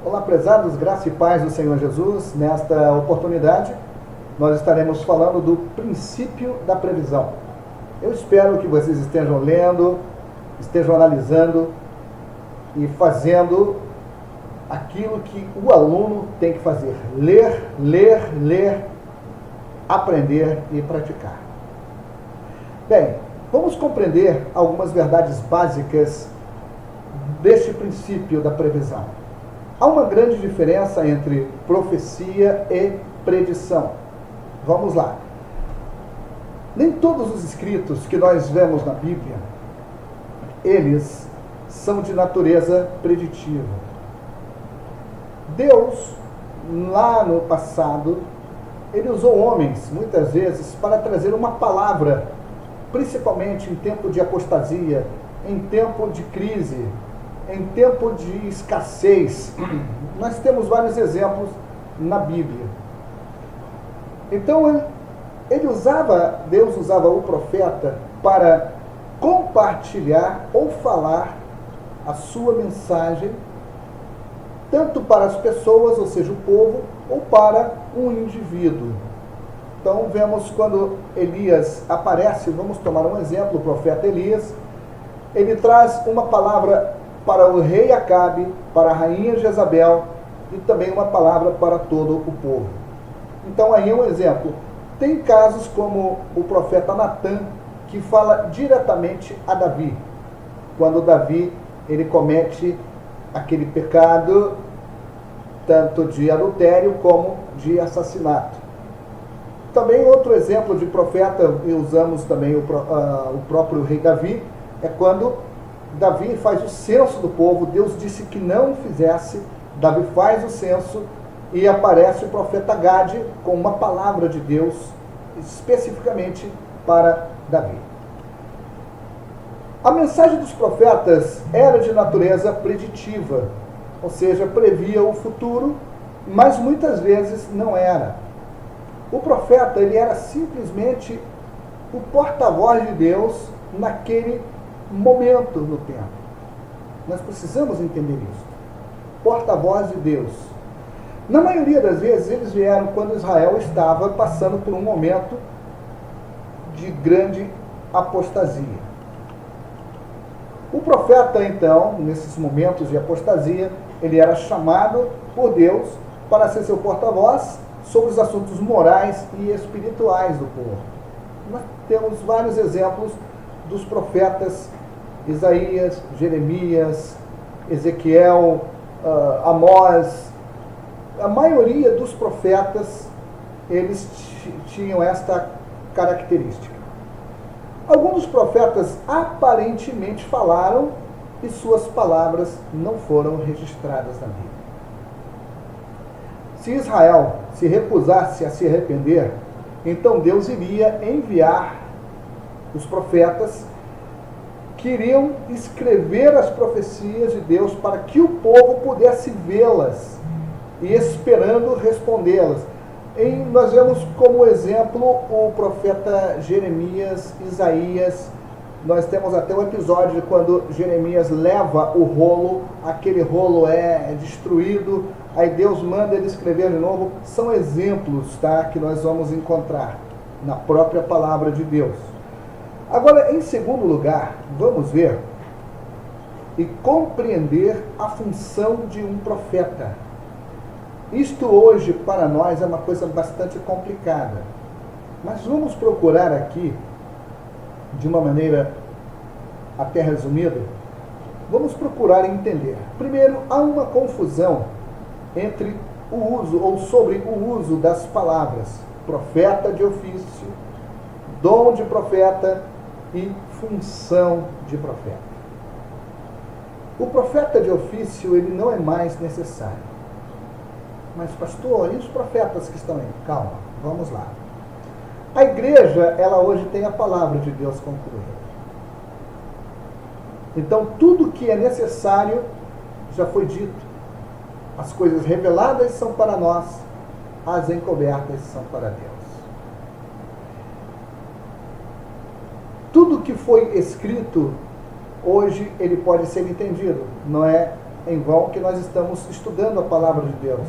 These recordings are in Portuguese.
Olá, prezados, graça e paz do Senhor Jesus. Nesta oportunidade, nós estaremos falando do princípio da previsão. Eu espero que vocês estejam lendo, estejam analisando e fazendo aquilo que o aluno tem que fazer: ler, aprender e praticar. Bem, vamos compreender algumas verdades básicas deste princípio da previsão. Há uma grande diferença entre profecia e predição. Vamos lá. Nem todos os escritos que nós vemos na Bíblia, eles são de natureza preditiva. Deus, lá no passado, ele usou homens, muitas vezes, para trazer uma palavra, principalmente em tempo de apostasia, em tempo de crise, em tempo de escassez. Nós temos vários exemplos na Bíblia. Então, Deus usava o profeta para compartilhar ou falar a sua mensagem, tanto para as pessoas, ou seja, o povo, ou para um indivíduo. Então, vemos quando Elias aparece, vamos tomar um exemplo, o profeta Elias, ele traz uma palavra para o rei Acabe, para a rainha Jezabel, e também uma palavra para todo o povo. Então, aí um exemplo. Tem casos como o profeta Natã, que fala diretamente a Davi, quando Davi ele comete aquele pecado, tanto de adultério como de assassinato. Também outro exemplo de profeta, e usamos também o próprio rei Davi, é quando Davi faz o censo do povo. Deus disse que não fizesse, Davi faz o censo e aparece o profeta Gade com uma palavra de Deus especificamente para Davi. A mensagem dos profetas era de natureza preditiva, ou seja, previa o futuro, mas muitas vezes não era. O profeta ele era simplesmente o porta-voz de Deus naquele momento no tempo. Nós precisamos entender isso. Porta-voz de Deus. Na maioria das vezes, eles vieram quando Israel estava passando por um momento de grande apostasia. O profeta, então, nesses momentos de apostasia, ele era chamado por Deus para ser seu porta-voz sobre os assuntos morais e espirituais do povo. Nós temos vários exemplos dos profetas Isaías, Jeremias, Ezequiel, Amós. A maioria dos profetas, eles tinham esta característica. Alguns dos profetas aparentemente falaram e suas palavras não foram registradas na Bíblia. Se Israel se recusasse a se arrepender, então Deus iria enviar os profetas que iriam escrever as profecias de Deus para que o povo pudesse vê-las e esperando respondê-las. Nós vemos como exemplo o profeta Jeremias, Isaías. Nós temos até um episódio de quando Jeremias leva o rolo, aquele rolo é destruído, aí Deus manda ele escrever de novo. São exemplos, tá, que nós vamos encontrar na própria palavra de Deus. Agora, em segundo lugar, vamos ver e compreender a função de um profeta. Isto hoje, para nós, é uma coisa bastante complicada. Mas vamos procurar aqui, de uma maneira até resumida, vamos procurar entender. Primeiro, há uma confusão entre o uso, ou sobre o uso das palavras profeta de ofício, dom de profeta e função de profeta. O profeta de ofício, ele não é mais necessário. Mas, pastor, e os profetas que estão aí? Calma, vamos lá. A igreja, ela hoje tem a palavra de Deus concluída. Então, tudo que é necessário já foi dito. As coisas reveladas são para nós, as encobertas são para Deus. Tudo que foi escrito, hoje ele pode ser entendido. Não é em vão que nós estamos estudando a palavra de Deus.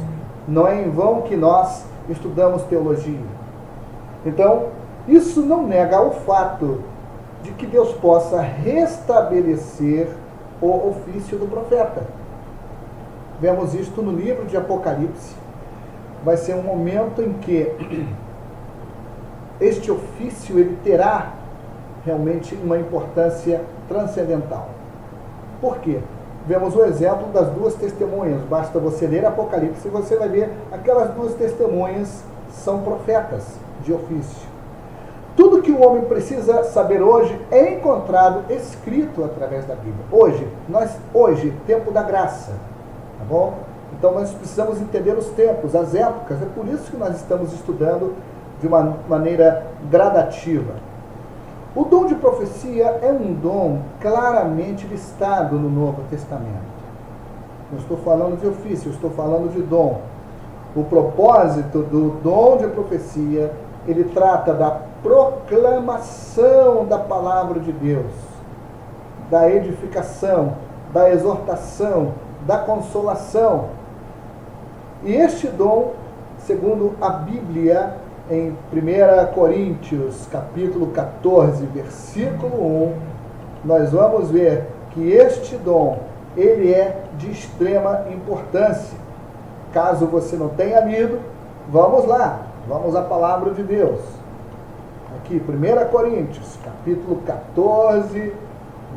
Não é em vão que nós estudamos teologia. Então, isso não nega o fato de que Deus possa restabelecer o ofício do profeta. Vemos isto no livro de Apocalipse. Vai ser um momento em que este ofício ele terá realmente uma importância transcendental. Por quê? Vemos o exemplo das duas testemunhas. Basta você ler Apocalipse e você vai ver aquelas duas testemunhas são profetas de ofício. Tudo que o homem precisa saber hoje é encontrado escrito através da Bíblia. Hoje, tempo da graça, tá bom? Então nós precisamos entender os tempos, as épocas. É por isso que nós estamos estudando de uma maneira gradativa. O dom de profecia é um dom claramente listado no Novo Testamento. Não estou falando de ofício, estou falando de dom. O propósito do dom de profecia, ele trata da proclamação da palavra de Deus, da edificação, da exortação, da consolação. E este dom, segundo a Bíblia, em 1 Coríntios, capítulo 14, versículo 1, nós vamos ver que este dom, ele é de extrema importância. Caso você não tenha lido, vamos lá, vamos à palavra de Deus. Aqui, 1 Coríntios, capítulo 14,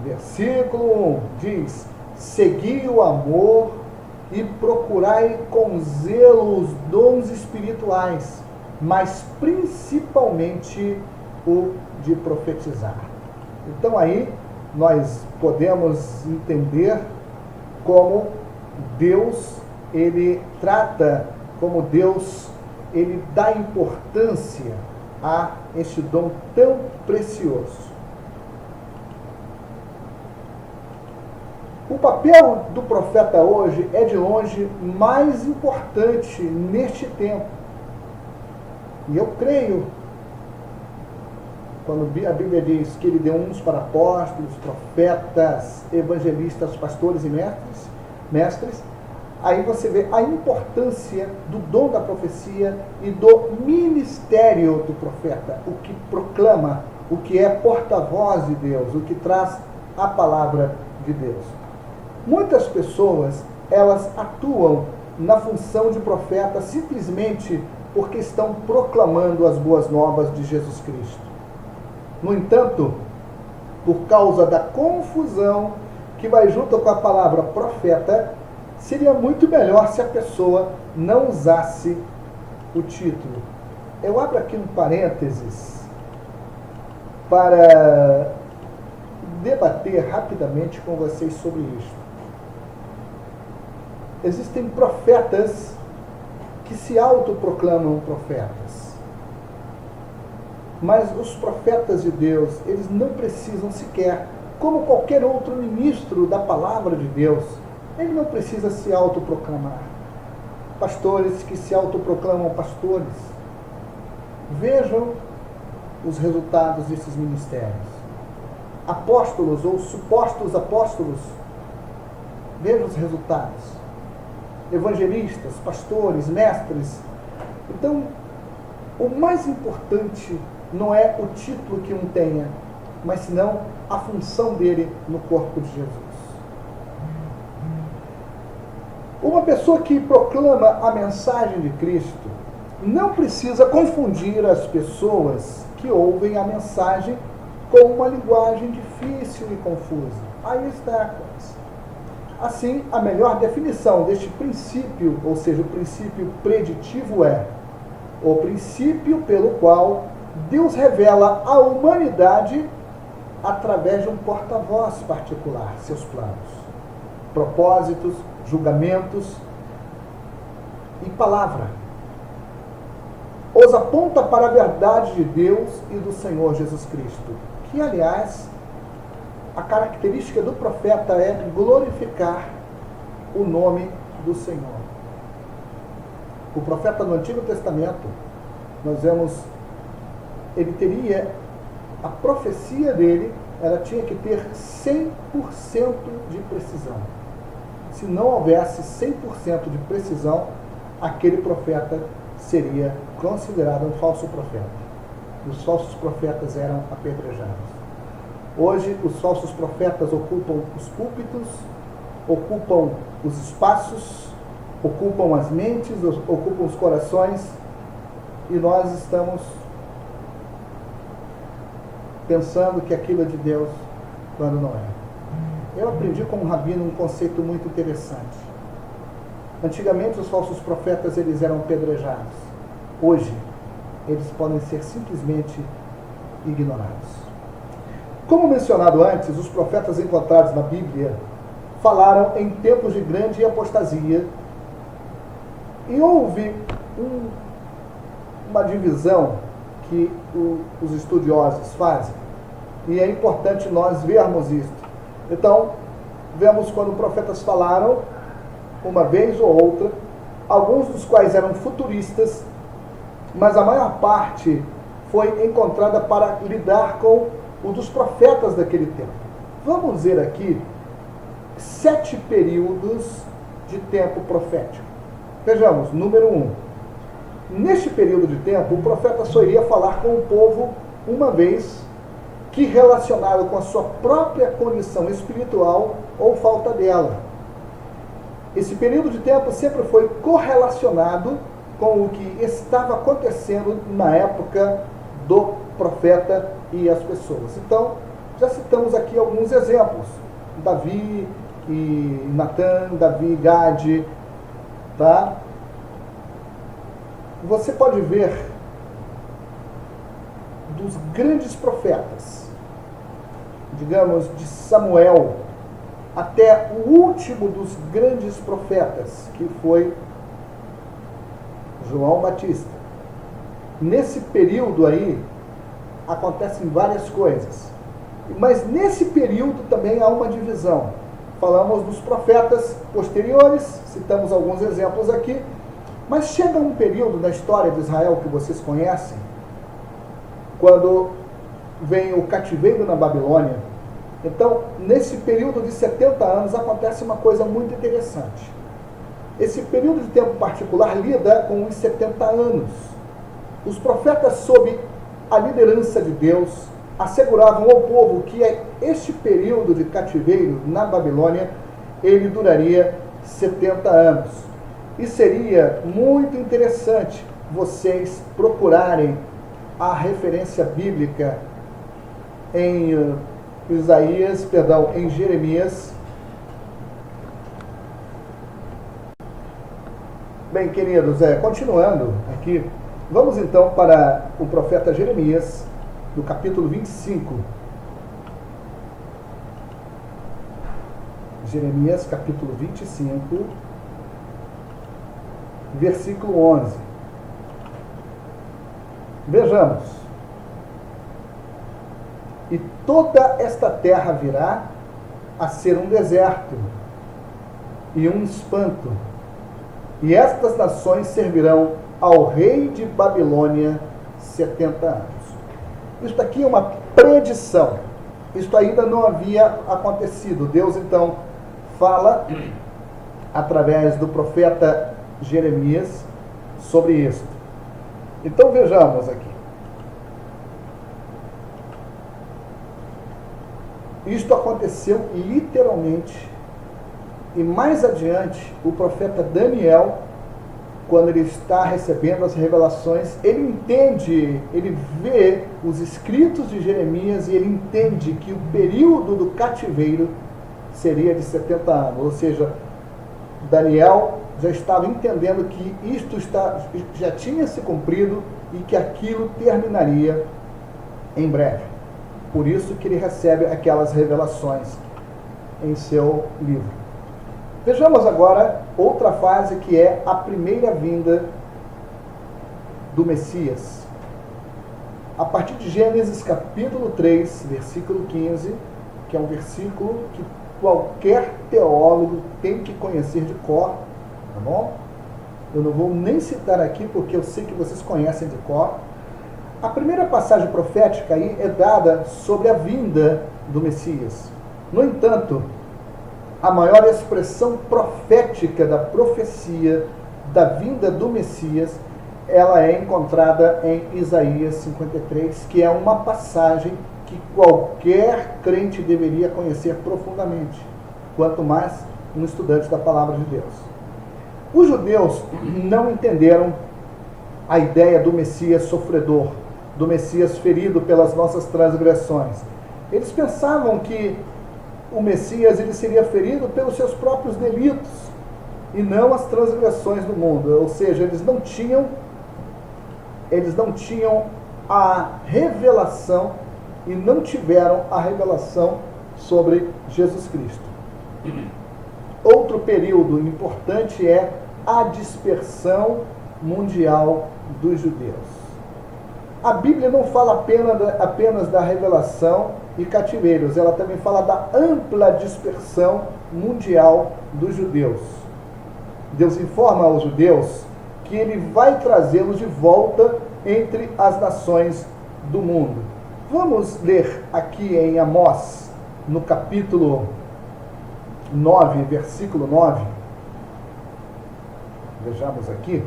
versículo 1, diz: segui o amor e procurai com zelo os dons espirituais, mas principalmente o de profetizar. Então aí nós podemos entender como Deus, ele trata, como Deus, ele dá importância a este dom tão precioso. O papel do profeta hoje é de longe mais importante neste tempo. E eu creio, quando a Bíblia diz que ele deu uns para apóstolos, profetas, evangelistas, pastores e mestres, aí você vê a importância do dom da profecia e do ministério do profeta, o que proclama, o que é porta-voz de Deus, o que traz a palavra de Deus. Muitas pessoas, elas atuam na função de profeta simplesmente porque estão proclamando as boas novas de Jesus Cristo. No entanto, por causa da confusão que vai junto com a palavra profeta, seria muito melhor se a pessoa não usasse o título. Eu abro aqui um parênteses para debater rapidamente com vocês sobre isso. Existem profetas que se autoproclamam profetas. Mas os profetas de Deus, eles não precisam sequer, como qualquer outro ministro da palavra de Deus, ele não precisa se autoproclamar. Pastores que se autoproclamam pastores, vejam os resultados desses ministérios. Apóstolos ou supostos apóstolos, vejam os resultados. Evangelistas, pastores, mestres. Então, o mais importante não é o título que um tenha, mas senão a função dele no corpo de Jesus. Uma pessoa que proclama a mensagem de Cristo não precisa confundir as pessoas que ouvem a mensagem com uma linguagem difícil e confusa. Aí está a coisa. Assim, a melhor definição deste princípio, ou seja, o princípio preditivo, é o princípio pelo qual Deus revela à humanidade através de um porta-voz particular seus planos, propósitos, julgamentos e palavra. Os aponta para a verdade de Deus e do Senhor Jesus Cristo, que, aliás, a característica do profeta é glorificar o nome do Senhor. O profeta no Antigo Testamento, nós vemos, ele teria, a profecia dele, ela tinha que ter 100% de precisão. se não houvesse 100% de precisão, aquele profeta seria considerado um falso profeta. Os falsos profetas eram apedrejados. Hoje, os falsos profetas ocupam os púlpitos, ocupam os espaços, ocupam as mentes, ocupam os corações, e nós estamos pensando que aquilo é de Deus, quando não é. Eu aprendi com um rabino um conceito muito interessante. Antigamente, os falsos profetas eles eram apedrejados. Hoje, eles podem ser simplesmente ignorados. Como mencionado antes, os profetas encontrados na Bíblia falaram em tempos de grande apostasia, e houve uma divisão que os estudiosos fazem, e é importante nós vermos isso. Então, vemos quando profetas falaram, uma vez ou outra, alguns dos quais eram futuristas, mas a maior parte foi encontrada para lidar com o dos profetas daquele tempo. Vamos dizer aqui 7 períodos de tempo profético. Vejamos, número 1. Neste período de tempo, o profeta só iria falar com o povo uma vez que relacionado com a sua própria condição espiritual ou falta dela. Esse período de tempo sempre foi correlacionado com o que estava acontecendo na época do profeta e as pessoas. Então, já citamos aqui alguns exemplos. Davi e Natã, Davi e Gade, tá? Você pode ver dos grandes profetas, digamos, de Samuel, até o último dos grandes profetas, que foi João Batista. Nesse período aí, acontecem várias coisas. Mas nesse período também há uma divisão. Falamos dos profetas posteriores, citamos alguns exemplos aqui, mas chega um período na história de Israel que vocês conhecem, quando vem o cativeiro na Babilônia. Então, nesse período de 70 anos, acontece uma coisa muito interessante. Esse período de tempo particular lida com os 70 anos. Os profetas, sob a liderança de Deus, asseguravam ao povo que este período de cativeiro na Babilônia, ele duraria 70 anos. E seria muito interessante vocês procurarem a referência bíblica em em Jeremias. Bem, queridos, continuando aqui, vamos então para o profeta Jeremias, no capítulo 25. Jeremias, capítulo 25, versículo 11. Vejamos. E toda esta terra virá a ser um deserto e um espanto, e estas nações servirão ao rei de Babilônia 70 anos. Isto aqui é uma predição. Isto ainda não havia acontecido. Deus então fala através do profeta Jeremias sobre isto. Então vejamos aqui. Isto aconteceu literalmente. E mais adiante, o profeta Daniel, quando ele está recebendo as revelações, ele entende, ele vê os escritos de Jeremias e ele entende que o período do cativeiro seria de 70 anos. Ou seja, Daniel já estava entendendo que isto já tinha se cumprido e que aquilo terminaria em breve. Por isso que ele recebe aquelas revelações em seu livro. Vejamos agora outra fase que é a primeira vinda do Messias. A partir de Gênesis capítulo 3, versículo 15, que é um versículo que qualquer teólogo tem que conhecer de cor, tá bom? Eu não vou nem citar aqui porque eu sei que vocês conhecem de cor. A primeira passagem profética aí é dada sobre a vinda do Messias. No entanto, a maior expressão profética da profecia da vinda do Messias, ela é encontrada em Isaías 53, que é uma passagem que qualquer crente deveria conhecer profundamente, quanto mais um estudante da palavra de Deus. Os judeus não entenderam a ideia do Messias sofredor, do Messias ferido pelas nossas transgressões. Eles pensavam que o Messias ele seria ferido pelos seus próprios delitos e não as transgressões do mundo. Ou seja, eles não tinham a revelação e não tiveram a revelação sobre Jesus Cristo. Outro período importante é a dispersão mundial dos judeus. A Bíblia não fala apenas da revelação e cativeiros, ela também fala da ampla dispersão mundial dos judeus. Deus informa aos judeus que ele vai trazê-los de volta entre as nações do mundo. Vamos ler aqui em Amós, no capítulo 9, versículo 9. Vejamos aqui.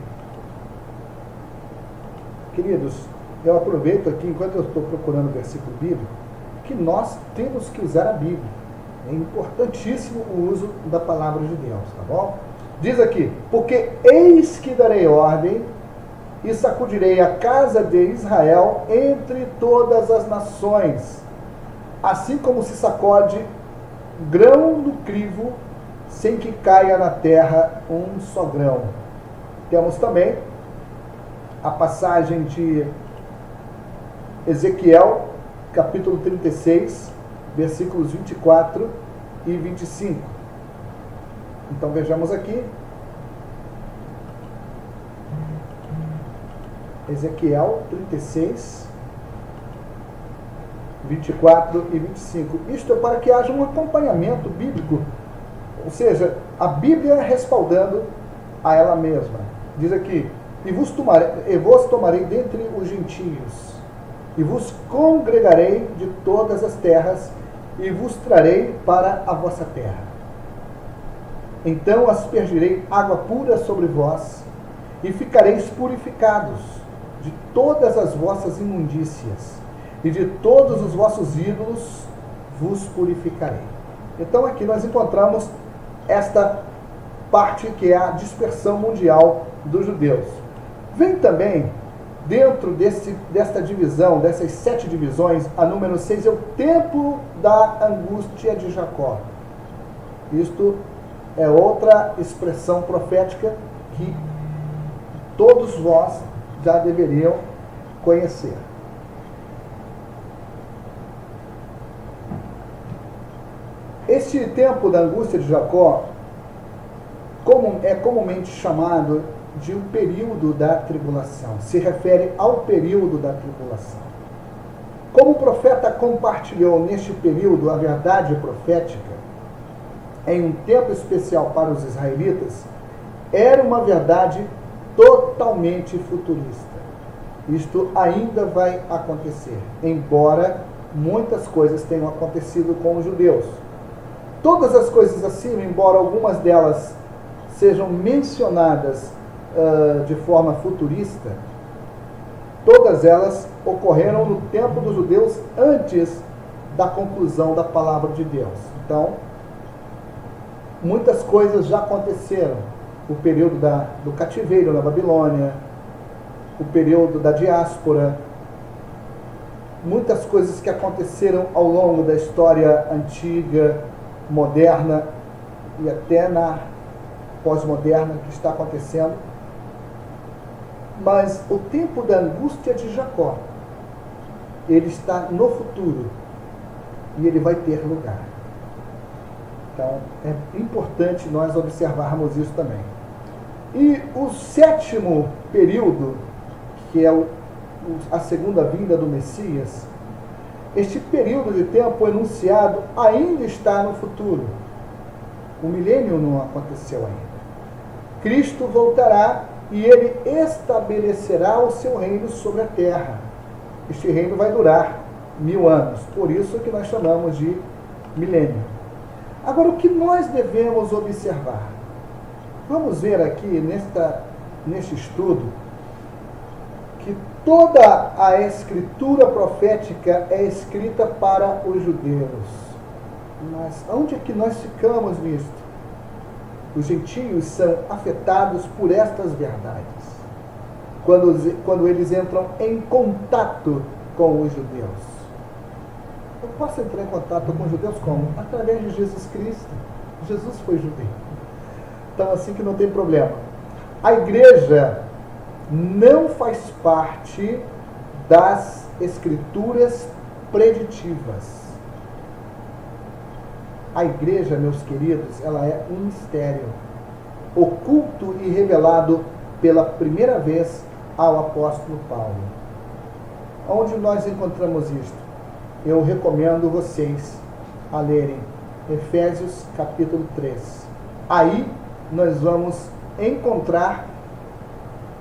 Queridos, eu aproveito aqui, enquanto eu estou procurando o versículo bíblico, que nós temos que usar a Bíblia. É importantíssimo o uso da palavra de Deus, tá bom? Diz aqui, porque eis que darei ordem e sacudirei a casa de Israel entre todas as nações, assim como se sacode grão no crivo, sem que caia na terra um só grão. Temos também a passagem de Ezequiel, capítulo 36, versículos 24 e 25. Então vejamos aqui. Ezequiel 36, 24 e 25. Isto é para que haja um acompanhamento bíblico, ou seja, a Bíblia respaldando a ela mesma. Diz aqui, e vos tomarei dentre os gentios, e vos congregarei de todas as terras, e vos trarei para a vossa terra. Então aspergirei água pura sobre vós, e ficareis purificados de todas as vossas imundícias, e de todos os vossos ídolos vos purificarei. Então aqui nós encontramos esta parte que é a dispersão mundial dos judeus. Vem também, dentro desta divisão, dessas 7 divisões, a número 6 é o tempo da angústia de Jacó. Isto é outra expressão profética que todos vós já deveriam conhecer. Este tempo da angústia de Jacó é comumente chamado de um período da tribulação. Se refere ao período da tribulação. Como o profeta compartilhou neste período a verdade profética, em um tempo especial para os israelitas, era uma verdade totalmente futurista. Isto ainda vai acontecer, embora muitas coisas tenham acontecido com os judeus. Todas as coisas acima, embora algumas delas sejam mencionadas de forma futurista, todas elas ocorreram no tempo dos judeus antes da conclusão da palavra de Deus. Então, muitas coisas já aconteceram. O período do cativeiro na Babilônia, o período da diáspora, muitas coisas que aconteceram ao longo da história antiga, moderna e até na pós-moderna que está acontecendo. Mas o tempo da angústia de Jacó, ele está no futuro e ele vai ter lugar. Então, é importante nós observarmos isso também. E o 7º período, que é a segunda vinda do Messias, este período de tempo enunciado ainda está no futuro. O milênio não aconteceu ainda. Cristo voltará e ele estabelecerá o seu reino sobre a terra. Este reino vai durar 1000 anos, por isso que nós chamamos de milênio. Agora, o que nós devemos observar? Vamos ver aqui neste estudo que toda a escritura profética é escrita para os judeus. Mas onde é que nós ficamos nisto? Os gentios são afetados por estas verdades, quando eles entram em contato com os judeus. Eu posso entrar em contato com os judeus como? Através de Jesus Cristo. Jesus foi judeu. Então, assim que não tem problema. A igreja não faz parte das escrituras preditivas. A igreja, meus queridos, ela é um mistério oculto e revelado pela primeira vez ao apóstolo Paulo. Onde nós encontramos isto? Eu recomendo vocês a lerem Efésios capítulo 3. Aí nós vamos encontrar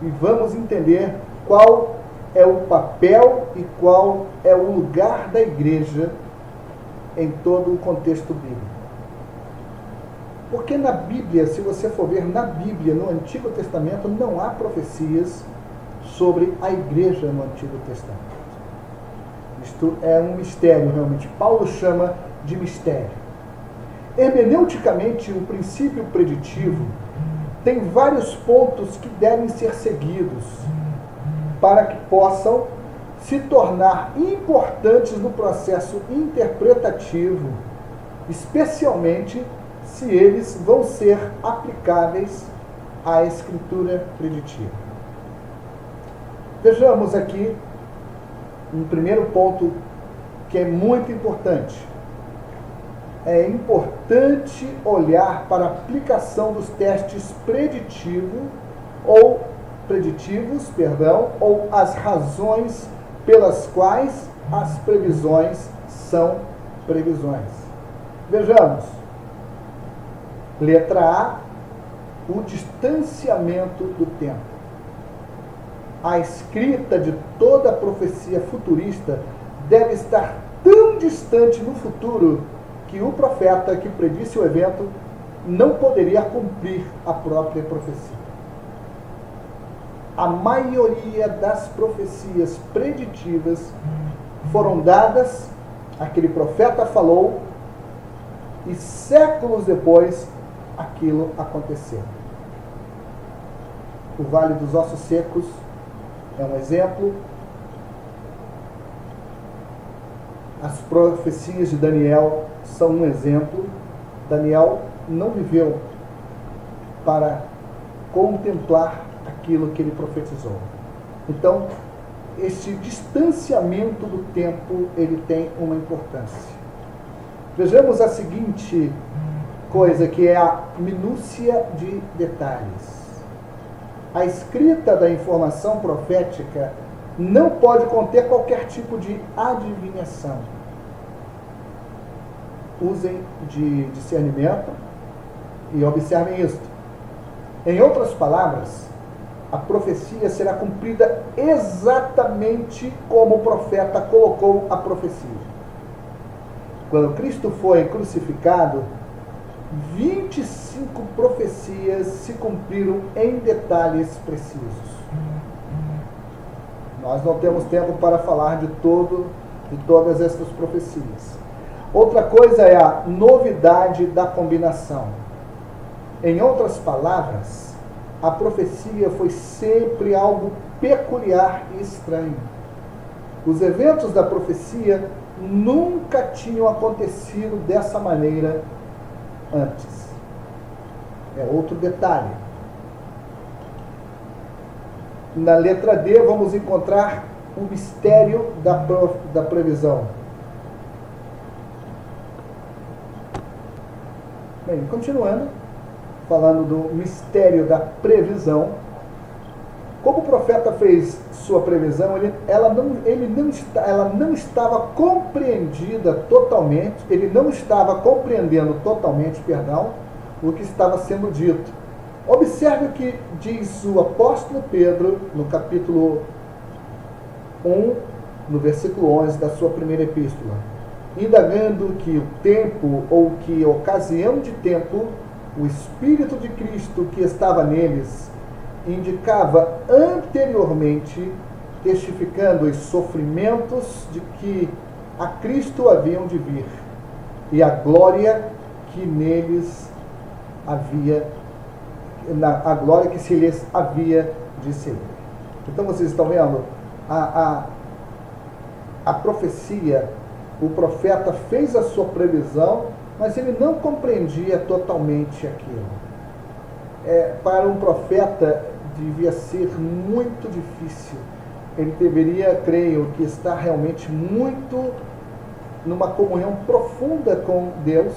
e vamos entender qual é o papel e qual é o lugar da igreja em todo o contexto bíblico. Porque na Bíblia, se você for ver na Bíblia, no Antigo Testamento, não há profecias sobre a igreja no Antigo Testamento. Isto é um mistério, realmente. Paulo chama de mistério. Hermeneuticamente, o princípio preditivo tem vários pontos que devem ser seguidos para que possam se tornar importantes no processo interpretativo, especialmente se eles vão ser aplicáveis à escritura preditiva. Vejamos aqui um primeiro ponto que é muito importante. É importante olhar para a aplicação dos testes preditivos ou as razões pelas quais as previsões são previsões. Vejamos. Letra A, o distanciamento do tempo. A escrita de toda a profecia futurista deve estar tão distante no futuro que o profeta que predisse o evento não poderia cumprir a própria profecia. A maioria das profecias preditivas foram dadas, aquele profeta falou, e séculos depois aquilo aconteceu. O Vale dos Ossos Secos é um exemplo. As profecias de Daniel são um exemplo. Daniel não viveu para contemplar aquilo que ele profetizou. Então, este distanciamento do tempo, ele tem uma importância. Vejamos a seguinte coisa, que é a minúcia de detalhes. A escrita da informação profética não pode conter qualquer tipo de adivinhação. Usem de discernimento e observem isto. Em outras palavras, a profecia será cumprida exatamente como o profeta colocou a profecia. Quando Cristo foi crucificado, 25 profecias se cumpriram em detalhes precisos. Nós não temos tempo para falar de todas essas profecias. Outra coisa é a novidade da combinação. Em outras palavras, a profecia foi sempre algo peculiar e estranho. Os eventos da profecia nunca tinham acontecido dessa maneira antes. É outro detalhe. Na letra D, vamos encontrar o mistério da previsão. Bem, continuando, falando do mistério da previsão. Como o profeta fez sua previsão, ela não estava compreendida totalmente, ele não estava compreendendo totalmente, o que estava sendo dito. Observe o que diz o apóstolo Pedro no capítulo 1, no versículo 11 da sua primeira epístola. indagando que o tempo ou que ocasião de tempo, o Espírito de Cristo que estava neles indicava anteriormente, testificando os sofrimentos de que a Cristo haviam de vir e a glória que neles havia, a glória que se lhes havia de seguir. Então vocês estão vendo a profecia, o profeta fez a sua previsão, mas ele não compreendia totalmente aquilo. Para um profeta devia ser muito difícil. Ele deveria, creio, que estar realmente muito numa comunhão profunda com Deus,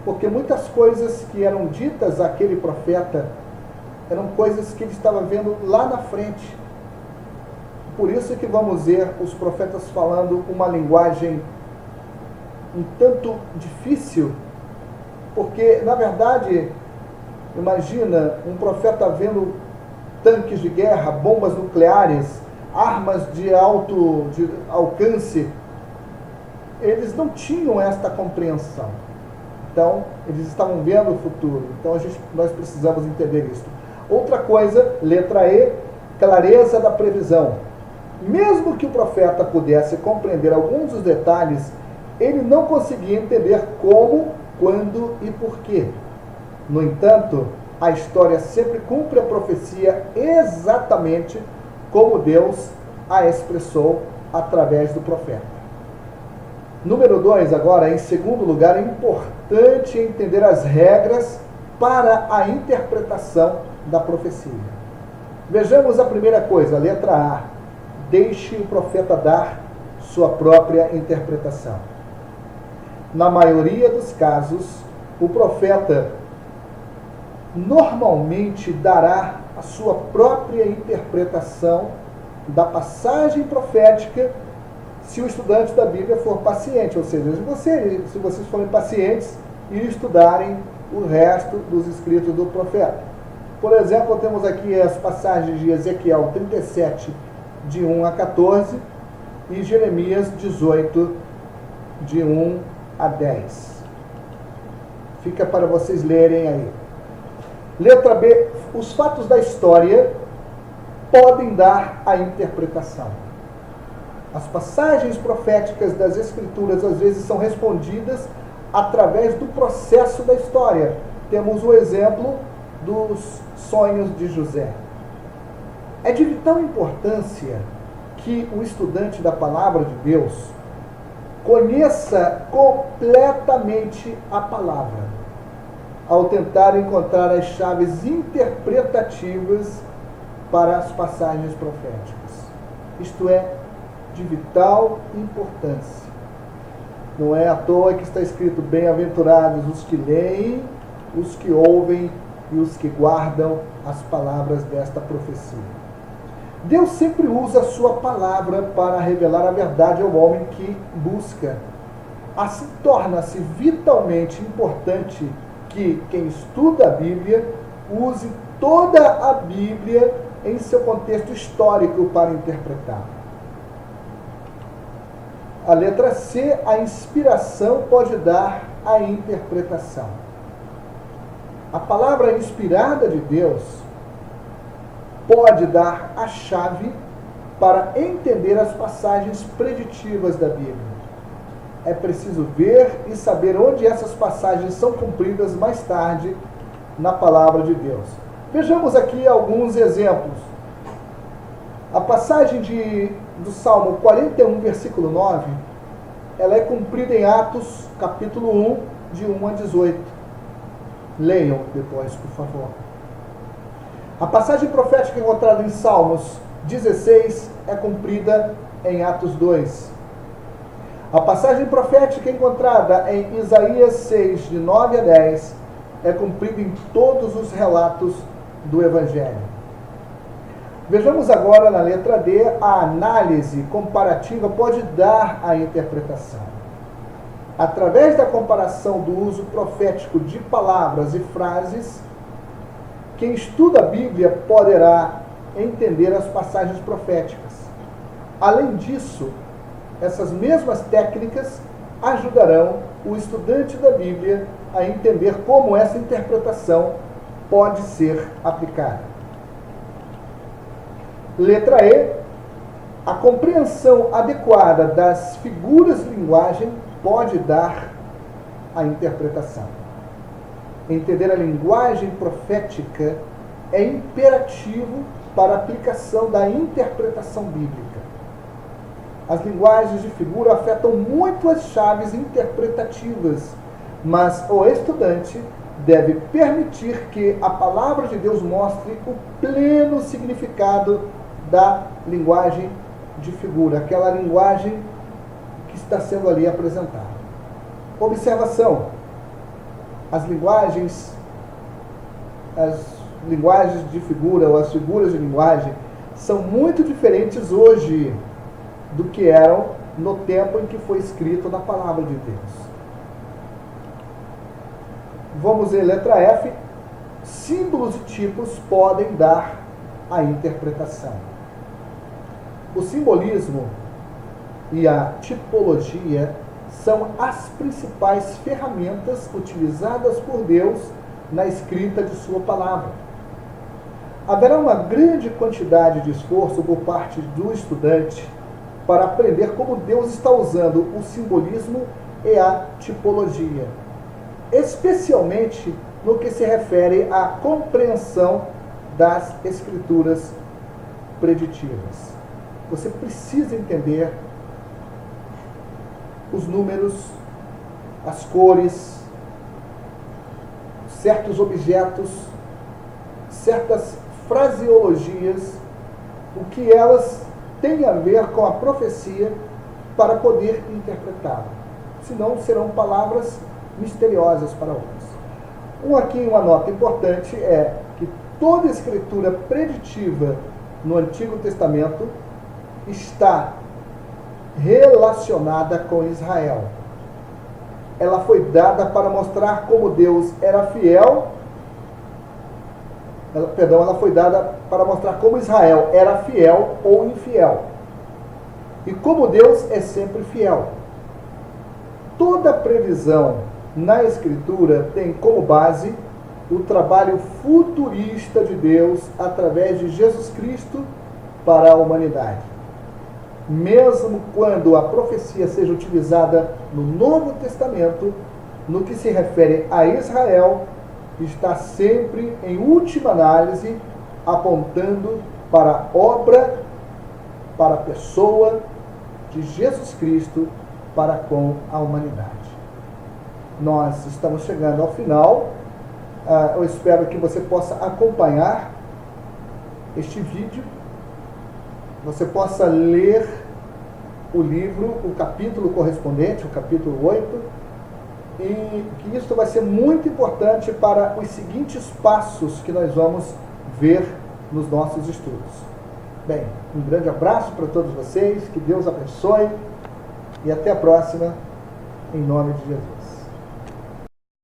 porque muitas coisas que eram ditas àquele profeta eram coisas que ele estava vendo lá na frente. Por isso que vamos ver os profetas falando uma linguagem um tanto difícil, porque, na verdade, imagina um profeta vendo tanques de guerra, bombas nucleares, armas de alto alcance. Eles não tinham esta compreensão. Então, eles estavam vendo o futuro. Então, nós precisamos entender isso. Outra coisa, letra E, clareza da previsão. Mesmo que o profeta pudesse compreender alguns dos detalhes, ele não conseguia entender como, quando e porquê. No entanto, a história sempre cumpre a profecia exatamente como Deus a expressou através do profeta. Número 2, agora, em segundo lugar, é importante entender as regras para a interpretação da profecia. Vejamos a primeira coisa, letra A. Deixe o profeta dar sua própria interpretação. Na maioria dos casos, o profeta normalmente dará a sua própria interpretação da passagem profética se o estudante da Bíblia for paciente, ou seja, se vocês forem pacientes e estudarem o resto dos escritos do profeta. Por exemplo, temos aqui as passagens de Ezequiel 37, de 1 a 14, e Jeremias 18, de 1 a 10. Fica para vocês lerem aí. Letra B. Os fatos da história podem dar a interpretação. As passagens proféticas das Escrituras às vezes são respondidas através do processo da história. Temos o exemplo dos sonhos de José. É de vital importância que o estudante da palavra de Deus conheça completamente a palavra, ao tentar encontrar as chaves interpretativas para as passagens proféticas. Isto é de vital importância. Não é à toa que está escrito: bem-aventurados os que leem, os que ouvem e os que guardam as palavras desta profecia. Deus sempre usa a sua palavra para revelar a verdade ao homem que busca. Assim torna-se vitalmente importante que quem estuda a Bíblia use toda a Bíblia em seu contexto histórico para interpretar. A letra C, a inspiração pode dar a interpretação. A palavra inspirada de Deus pode dar a chave para entender as passagens preditivas da Bíblia. É preciso ver e saber onde essas passagens são cumpridas mais tarde na palavra de Deus. Vejamos aqui alguns exemplos. A passagem do Salmo 41, versículo 9, ela é cumprida em Atos, capítulo 1, de 1 a 18. Leiam depois, por favor. A passagem profética encontrada em Salmos 16 é cumprida em Atos 2. A passagem profética encontrada em Isaías 6, de 9 a 10, é cumprida em todos os relatos do Evangelho. Vejamos agora na letra D, a análise comparativa pode dar a interpretação. Através da comparação do uso profético de palavras e frases, quem estuda a Bíblia poderá entender as passagens proféticas. Além disso, essas mesmas técnicas ajudarão o estudante da Bíblia a entender como essa interpretação pode ser aplicada. Letra E. A compreensão adequada das figuras de linguagem pode dar a interpretação. Entender a linguagem profética é imperativo para a aplicação da interpretação bíblica. As linguagens de figura afetam muito as chaves interpretativas, mas o estudante deve permitir que a palavra de Deus mostre o pleno significado da linguagem de figura, aquela linguagem que está sendo ali apresentada. Observação: as linguagens de figura, ou as figuras de linguagem, são muito diferentes hoje do que eram no tempo em que foi escrito na palavra de Deus. Vamos ver letra F. Símbolos e tipos podem dar a interpretação. O simbolismo e a tipologia são as principais ferramentas utilizadas por Deus na escrita de sua palavra. Haverá uma grande quantidade de esforço por parte do estudante para aprender como Deus está usando o simbolismo e a tipologia, especialmente no que se refere à compreensão das escrituras preditivas. Você precisa entender os números, as cores, certos objetos, certas fraseologias, o que elas têm a ver com a profecia para poder interpretá-la. Senão serão palavras misteriosas para outros. Uma nota importante é que toda escritura preditiva no Antigo Testamento está relacionada com Israel. Ela foi dada para mostrar como Deus era fiel. Ela foi dada para mostrar como Israel era fiel ou infiel. E como Deus é sempre fiel. Toda previsão na Escritura tem como base o trabalho futurista de Deus através de Jesus Cristo para a humanidade. Mesmo quando a profecia seja utilizada no Novo Testamento, no que se refere a Israel, está sempre, em última análise, apontando para a obra, para a pessoa de Jesus Cristo para com a humanidade. Nós estamos chegando ao final. Eu espero que você possa acompanhar este vídeo, você possa ler o livro, o capítulo correspondente, o capítulo 8, e que isso vai ser muito importante para os seguintes passos que nós vamos ver nos nossos estudos. Bem, um grande abraço para todos vocês, que Deus abençoe e até a próxima, em nome de Jesus.